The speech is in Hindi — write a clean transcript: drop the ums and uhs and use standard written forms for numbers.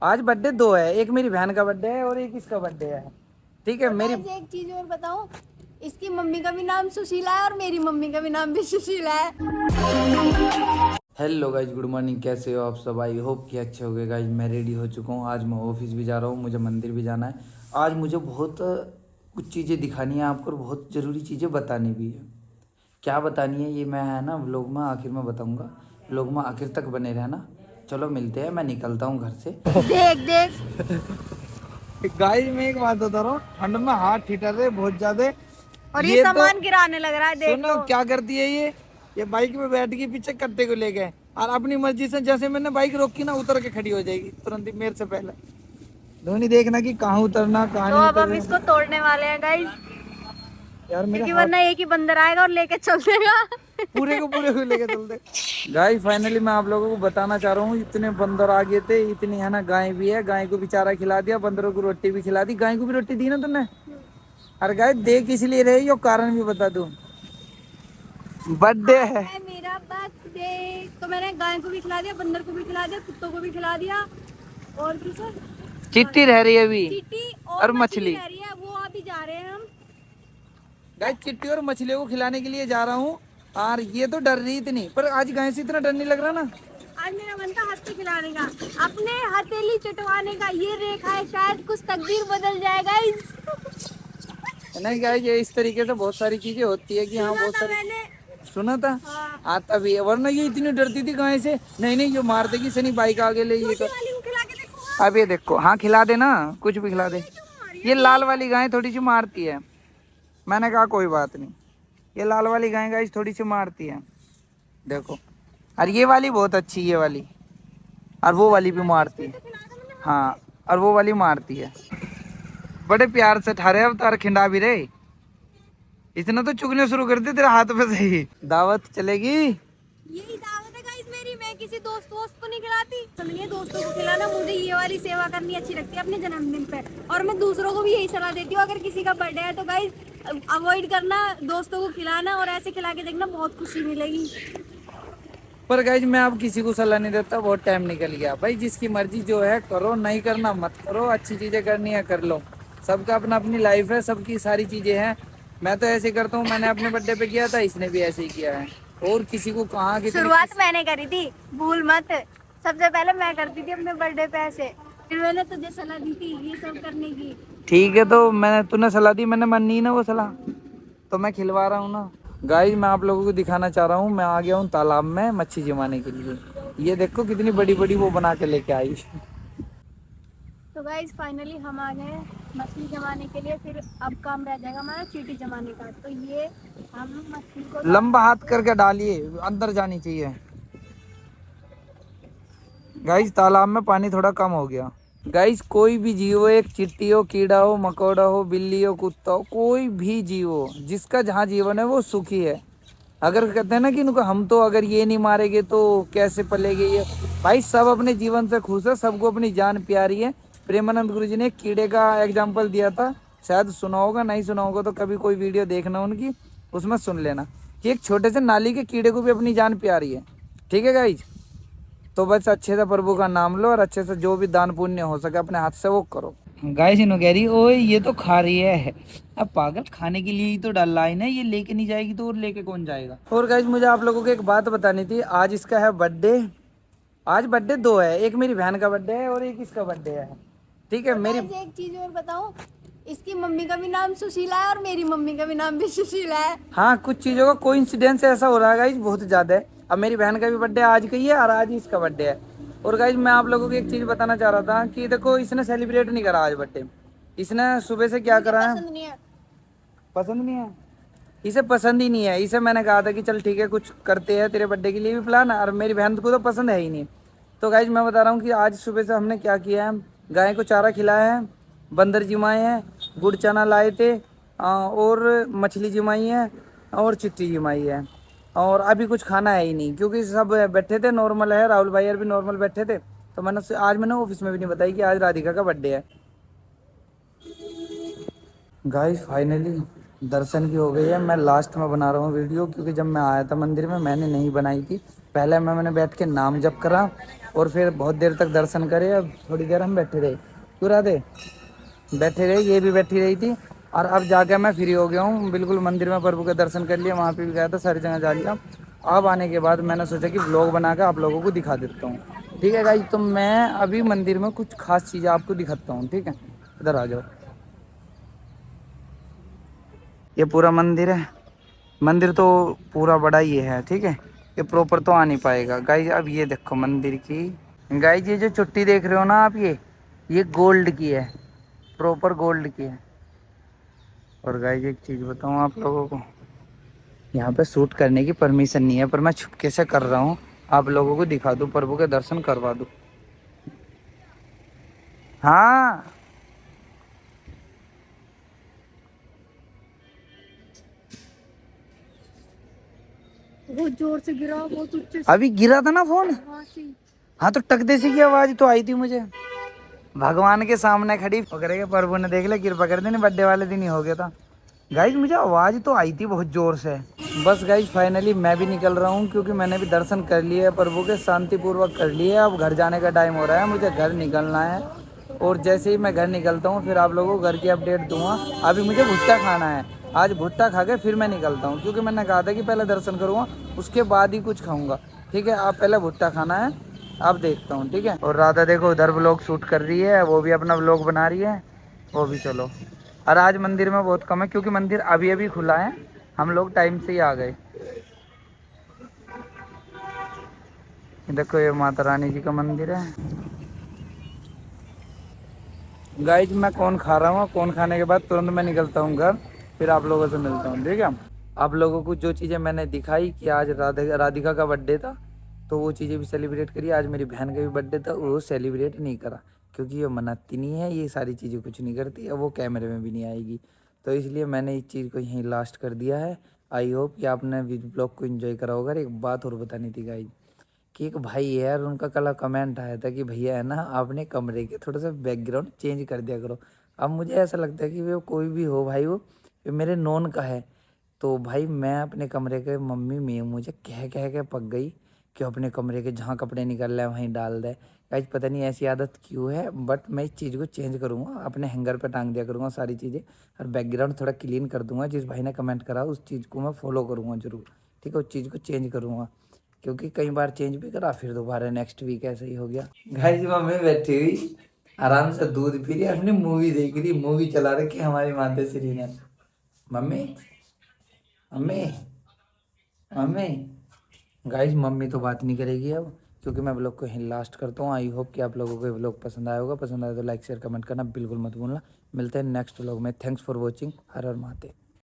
आज बर्थडे दो है, एक मेरी बहन का बर्थडे है और एक इसका बर्थडे है। ठीक है। मेरी एक चीज और बताऊं, इसकी मम्मी का भी नाम सुशीला है और मेरी मम्मी का भी नाम भी सुशीला है। Hello guys, good morning. कैसे हो आप सब? आई होप कि अच्छे हो गए गाइज। मैं रेडी हो चुका हूँ। आज मैं ऑफिस भी जा रहा हूँ, मुझे मंदिर भी जाना है। आज मुझे बहुत कुछ चीज़ें दिखानी है आपको और बहुत ज़रूरी चीज़ें बतानी भी है। क्या बतानी है ये मैं है ना व्लॉग में आखिर में बताऊँगा। व्लॉग में आखिर तक बने रहना। चलो मिलते हैं, मैं निकलता हूँ घर से। देख देख गाइस मैं एक बात बता रहा हूँ, ठंड में हाथ ठिठर रहे बहुत ज्यादा। और ये सामान गिराने लग रहा है, देख सुनो लो। क्या करती है ये बाइक में बैठ के पीछे कट्टे को ले गए और अपनी मर्जी से जैसे मैंने बाइक रोकी ना उतर के खड़ी हो जाएगी तुरंत ही मेरे से पहले। धोनी देखना कि कहाँ उतरना कहाँ तो नहीं अब हम उतरना। इसको तोड़ने वाले हैं गाइस, यार मेरे क्योंकि हाथ वरना एक ही बंदर आएगा और लेके चल देगा। पूरे को लेके चलते। गाय फाइनली मैं आप लोगों को बताना चाह रहा हूँ, इतने बंदर आ गए थे, इतनी है ना गाय भी है। गाय को भी चारा खिला दिया, बंदरों को रोटी भी खिला दी। गाय को भी रोटी दी ना तुमने? अरे गाय देख इसलिए रही, यो कारण भी बता दूं। बर्थडे है मेरा बर्थडे, तो मैंने गाय को भी खिला दिया, बंदर को भी खिला दिया, कुत्तों को भी खिला दिया। और किसे? चिट्टी रह रही है अभी चींटी और और मछली मछली। रह रही है, वो अभी जा रहे हैं हम। गाय चिट्टी और मछलियों को खिलाने के लिए जा रहा हूँ। और ये तो डर रही इतनी, पर आज गाय से इतना डर नहीं लग रहा ना। आज मेरा मन था हाथी खिलाने का, अपने हथेली चटवाने का। ये रेखा है, शायद कुछ तकदीर बदल जाएगा। नहीं गाय, ये इस तरीके से बहुत सारी चीजें होती है कि हाँ बहुत सारी मैंने सुना था। हाँ। हाँ तभी है, वरना ये इतनी डरती थी गाय से। नहीं नहीं, ये मार देगी सनी बाइक आगे ले ये तो। वाली को खिला के देखो। अब ये देखो, हाँ खिला दे ना, कुछ भी खिला दे। क्यों मार ये लाल वाली गाय थोड़ी सी मारती है। मैंने कहा कोई बात नहीं, ये लाल वाली गाय गाइस थोड़ी सी मारती है, देखो। और ये वाली बहुत अच्छी, ये वाली। और वो वाली भी मारती है। हाँ, और वो वाली मारती है। बड़े प्यार से ठारे अब तार खिंडा भी रहे। इतना तो चुगने शुरू कर दे तेरे हाथ पे से ही। दावत चलेगी। यही दावत है गाइस मेरी। मैं किसी दोस्त को नहीं खिलाती, पसंद नहीं है दोस्तों को खिलाना। मुझे ये वाली सेवा करनी अच्छी लगती है अपने जन्मदिन पे। और मैं दूसरों को भी यही सलाह देती हूँ, अगर किसी का बर्थडे है तो गाइस अवॉइड करना दोस्तों को खिलाना, और ऐसे खिला के देखना, बहुत खुशी मिलेगी। पर गाइज मैं अब किसी को सलाह नहीं देता, बहुत टाइम निकल गया भाई। जिसकी मर्जी जो है करो, नहीं करना मत करो। अच्छी चीजें करनी है कर लो। सबका अपना अपनी लाइफ है, सबकी सारी चीजें हैं। मैं तो ऐसे करता हूँ, मैंने अपने बर्थडे पे किया था, इसने भी ऐसे ही किया है। और किसी को कहाँ कितनी शुरुआत मैंने करी थी, भूल मत। सबसे पहले मैं करती थी अपने बर्थडे पे ऐसे, फिर मैंने तुझे सलाह दी थी ये सब करने की। ठीक है, तो मैंने तूने सलाह दी, मैंने मानी ना वो सलाह, तो मैं खिलवा रहा हूँ ना। गाइस मैं आप लोगों को दिखाना चाह रहा हूँ, मैं आ गया हूँ तालाब में मच्छी जमाने के लिए। ये देखो कितनी बड़ी बड़ी वो बना के लेके आई। तो गाइस फाइनली हम आ गए मछली जमाने के लिए। फिर अब काम रह जाएगा हमारा चींटी जमाने का। तो ये हम मछली को लंबा हाथ करके डालिए, अंदर जानी चाहिए। गाइस तालाब में पानी थोड़ा कम हो गया। गाइस कोई भी जीव हो, एक चिट्टी हो, कीड़ा हो, मकोड़ा हो, बिल्ली हो, कुत्ता हो, कोई भी जीव हो, जिसका जहाँ जीवन है वो सुखी है। अगर कहते हैं ना कि इनको हम तो अगर ये नहीं मारेंगे तो कैसे पलेगे ये। भाई सब अपने जीवन से खुश है, सबको अपनी जान प्यारी है। प्रेमानंद गुरु जी ने एक कीड़े का एग्जाम्पल दिया था, शायद सुना होगा, नहीं सुना होगा तो कभी कोई वीडियो देखना उनकी, उसमें सुन लेना कि एक छोटे से नाली के कीड़े को भी अपनी जान प्यारी है। ठीक है गाइज, तो बस अच्छे से प्रभु का नाम लो और अच्छे से जो भी दान पुण्य हो सके अपने हाथ से वो करो। गाइस इन्हों कह रही ओए ये तो खा रही है। अब पागल, खाने के लिए ही तो डाल रहा है ना, ये लेके नहीं जाएगी तो और लेके कौन जाएगा। और गाइस मुझे आप लोगों को एक बात बतानी थी, आज इसका है बर्थडे। आज बर्थडे दो है, एक मेरी बहन का बर्थडे है और एक इसका बर्थडे है। ठीक है। मेरी एक चीज और बताऊं, इसकी मम्मी का भी नाम सुशीला है और मेरी मम्मी का भी नाम भी सुशीला है। हाँ, कुछ चीजों का कोइंसिडेंस ऐसा हो रहा है गाइस, बहुत ज्यादा है। अब मेरी बहन का भी बर्थडे आज का ही है और आज ही इसका बर्थडे है। और गाइस मैं आप लोगों को एक चीज बताना चाह रहा था कि देखो इसने सेलिब्रेट नहीं करा आज बर्थडे। इसने सुबह से क्या करा है, पसंद नहीं है। पसंद नहीं है, इसे पसंद ही नहीं है। इसे मैंने कहा था कि चल ठीक है कुछ करते हैं तेरे बर्थडे के लिए भी प्लान, और मेरी बहन को तो पसंद है ही नहीं। तो गाइज मैं बता रहा हूँ कि आज सुबह से हमने क्या किया है, गाय को चारा खिलाया है, बंदर जिमाए हैं, गुड़ चना लाए थे, और मछली जिमाई है और चिट्टी जिमाई है। और अभी कुछ खाना है ही नहीं क्योंकि सब बैठे थे, नॉर्मल है, राहुल भाई भी नॉर्मल बैठे थे। तो मैंने ऑफिस में भी नहीं बताई कि आज राधिका का बर्थडे है। गाइस फाइनली दर्शन की हो गई है। मैं लास्ट में बना रहा हूँ वीडियो क्योंकि जब मैं आया था मंदिर में मैंने नहीं बनाई थी, पहले मैंने बैठ के नाम जप करा और फिर बहुत देर तक दर्शन करे। अब थोड़ी देर हम बैठे रहे, क्यों राधे बैठे रहे, ये भी बैठी रही थी। और अब जाके मैं फ्री हो गया हूँ बिल्कुल, मंदिर में प्रभु के दर्शन कर लिया, वहाँ पे भी गया था, सारी जगह जा लिया। अब आने के बाद मैंने सोचा कि व्लॉग बना के आप लोगों को दिखा देता हूँ। ठीक है गाइस, तो मैं अभी मंदिर में कुछ खास चीज़ें आपको दिखाता हूँ। ठीक है, इधर आ जाओ। ये पूरा मंदिर है, मंदिर तो पूरा बड़ा ही है। ठीक है, ये प्रॉपर तो आ नहीं पाएगा गाइस। अब ये देखो मंदिर की, गाइस ये जो चुट्टी देख रहे हो ना आप, ये गोल्ड की है, प्रॉपर गोल्ड की है। और गाइस एक चीज़ बताऊँ आप लोगों को, यहाँ पे शूट करने की परमिशन नहीं है, पर मैं छुपके से कर रहा हूँ, आप लोगों को दिखा दूँ, प्रभु के दर्शन करवा दूँ। हाँ, बहुत जोर से गिरा, बहुत ऊंचे से। अभी गिरा था ना फोन। हाँ सी। हाँ तो टक देसी की आवाज तो आई थी मुझे, भगवान के सामने खड़ी पकड़े के प्रभु ने देख लिया, कृपा कर देनी, बर्थडे वाले दिन ही हो गया था। गाइज मुझे आवाज तो आई थी बहुत जोर से। बस गाइज फाइनली मैं भी निकल रहा हूँ, क्योंकि मैंने भी दर्शन कर लिए है प्रभु के, शांतिपूर्वक कर लिए। अब घर जाने का टाइम हो रहा है, मुझे घर निकलना है। और जैसे ही मैं घर निकलता हूँ फिर आप लोगों को घर की अपडेट दूंगा। अभी मुझे भुट्टा खाना है, आज भुट्टा खा के फिर मैं निकलता हूँ, क्योंकि मैंने कहा था कि पहले दर्शन करूँगा उसके बाद ही कुछ खाऊंगा। ठीक है, आप पहले भुट्टा खाना है, अब देखता हूँ। ठीक है, और राधा देखो उधर व्लॉग शूट कर रही है, वो भी अपना व्लॉग बना रही है, वो भी चलो। और आज मंदिर में बहुत कम है, क्योंकि मंदिर अभी अभी खुला है, हम लोग टाइम से ही आ गए। देखो ये माता रानी जी का मंदिर है। गाइज मैं कौन खा रहा हूँ, कौन खाने के बाद तुरंत मैं निकलता हूँ घर, फिर आप लोगों से मिलता हूँ। ठीक है, आप लोगों को जो चीज़ें मैंने दिखाई कि आज राधिका का बर्थडे था, तो वो चीज़ें भी सेलिब्रेट करी। आज मेरी बहन का भी बर्थडे था, वो सेलिब्रेट नहीं करा, क्योंकि ये मनाती नहीं है, ये सारी चीज़ें कुछ नहीं करती, अब वो कैमरे में भी नहीं आएगी, तो इसलिए मैंने इस चीज़ को यहीं लास्ट कर दिया है। आई होप कि आपने ब्लॉग को एंजॉय करा होगा। एक बात और बतानी थी गाइज, कि एक भाई है यार, उनका कल कमेंट आया था कि भैया है ना, आपने कमरे के थोड़ा सा बैकग्राउंड चेंज कर दिया करो। अब मुझे ऐसा लगता है कि वो कोई भी हो भाई, वो मेरे नॉन का है, तो भाई मैं अपने कमरे के, मम्मी में मुझे कह कह के पक गई कि अपने कमरे के जहाँ कपड़े निकल रहे हैं वहीं डाल दे। गाइस पता नहीं ऐसी आदत क्यों है, बट मैं इस चीज़ को चेंज करूँगा, अपने हैंगर पे टांग दिया करूँगा सारी चीज़ें, और बैकग्राउंड थोड़ा क्लीन कर दूंगा। जिस भाई ने कमेंट करा उस चीज़ को मैं फॉलो करूँगा जरूर। ठीक है, उस चीज़ को चेंज करूँगा, क्योंकि कई बार चेंज भी करा फिर दोबारा नेक्स्ट वीक ऐसे ही हो गया। गाइस मम्मी बैठी हुई आराम से दूध पी रही, अपनी मूवी देख रही, मूवी चला रखी हमारी माता श्री ने। Mummy mummy mummy, guys mummy तो बात नहीं करेगी अब, क्योंकि मैं ब्लॉग को यहीं लास्ट करता हूँ। आई होप कि आप लोगों को ये ब्लॉग पसंद आया होगा, पसंद आया तो लाइक शेयर कमेंट करना बिल्कुल मत भूलना। मिलते हैं नेक्स्ट ब्लॉग में। Thanks for watching. Her her Mahadev.